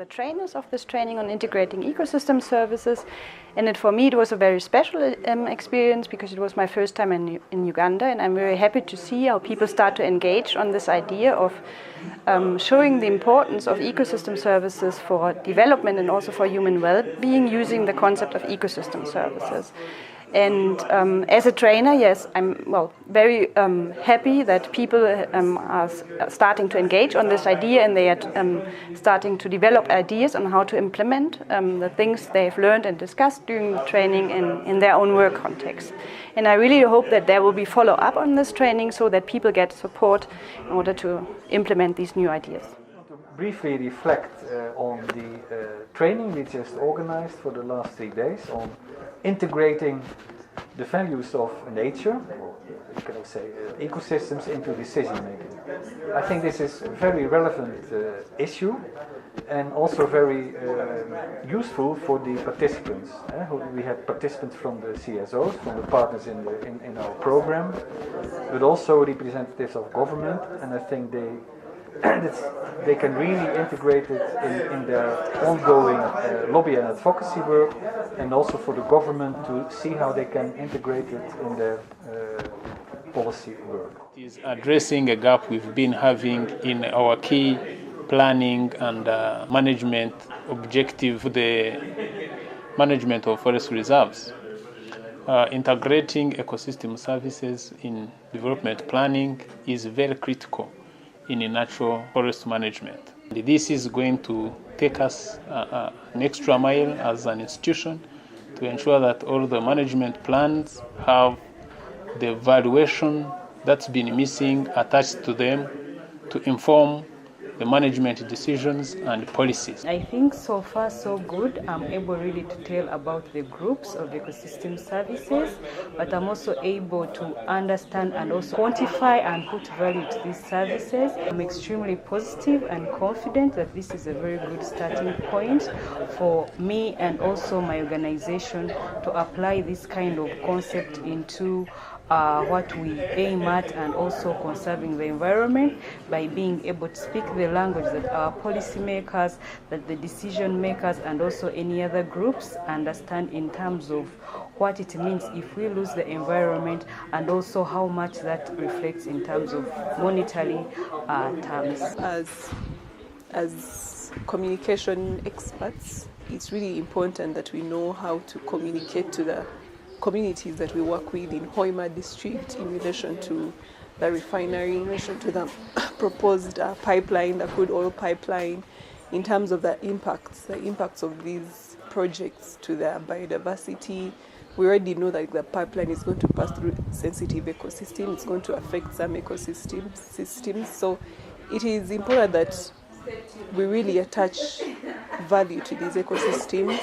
the trainers of this training on integrating ecosystem services. And for me, it was a very special experience because it was my first time in Uganda, and I'm very happy to see how people start to engage on this idea of showing the importance of ecosystem services for development and also for human well-being using the concept of ecosystem services. And as a trainer, yes, I'm very happy that people are starting to engage on this idea, and they are starting to develop ideas on how to implement the things they've learned and discussed during the training in their own work context. And I really hope that there will be follow-up on this training so that people get support in order to implement these new ideas. To briefly reflect on the training we just organized for the last 3 days on integrating the values of nature, or you can say ecosystems, into decision making. I think this is a very relevant issue and also very useful for the participants. We had participants from the CSOs, from the partners in our program, but also representatives of government, and I think they can really integrate it in their ongoing lobby and advocacy work, and also for the government to see how they can integrate it in their policy work. It is addressing a gap we've been having in our key planning and management objective for the management of forest reserves. Integrating ecosystem services in development planning is very critical in natural forest management. This is going to take us an extra mile as an institution to ensure that all the management plans have the valuation that's been missing attached to them to inform the management decisions and policies. I think so far so good. I'm able really to tell about the groups of ecosystem services, but I'm also able to understand and also quantify and put value to these services. I'm extremely positive and confident that this is a very good starting point for me and also my organization to apply this kind of concept into what we aim at, and also conserving the environment by being able to speak the language that our policymakers, that the decision makers, and also any other groups understand in terms of what it means if we lose the environment, and also how much that reflects in terms of monetary terms. As communication experts, it's really important that we know how to communicate to the communities that we work with in Hoima district in relation to the refinery, in relation to the proposed pipeline, the crude oil pipeline, in terms of the impacts of these projects to the biodiversity. We already know that the pipeline is going to pass through sensitive ecosystems. It's going to affect some systems. So it is important that we really attach value to these ecosystems.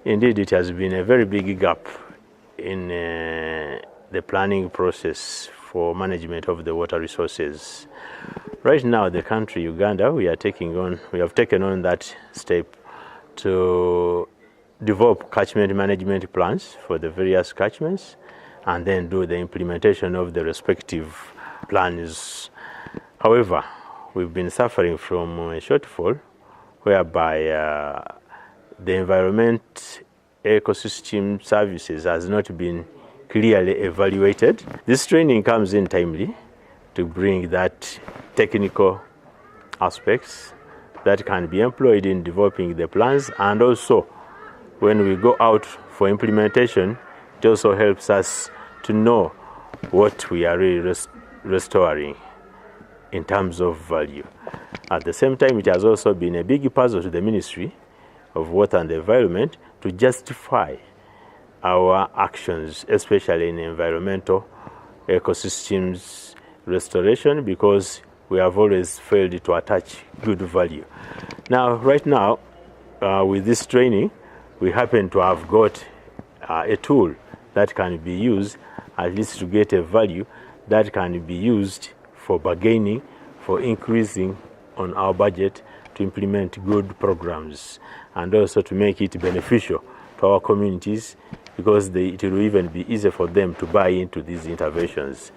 Indeed, it has been a very big gap in the planning process for management of the water resources. Right now, the country, Uganda, we have taken on that step to develop catchment management plans for the various catchments and then do the implementation of the respective plans. However, we've been suffering from a shortfall whereby the environment ecosystem services has not been clearly evaluated. This training comes in timely to bring that technical aspects that can be employed in developing the plans, and also when we go out for implementation, it also helps us to know what we are really restoring in terms of value. At the same time, it has also been a big puzzle to the Ministry of Water and the Environment to justify our actions, especially in environmental ecosystems restoration, because we have always failed to attach good value. Now, right now, with this training, we happen to have got a tool that can be used at least to get a value that can be used for bargaining, for increasing on our budget to implement good programs, and also to make it beneficial to our communities, because it will even be easier for them to buy into these interventions.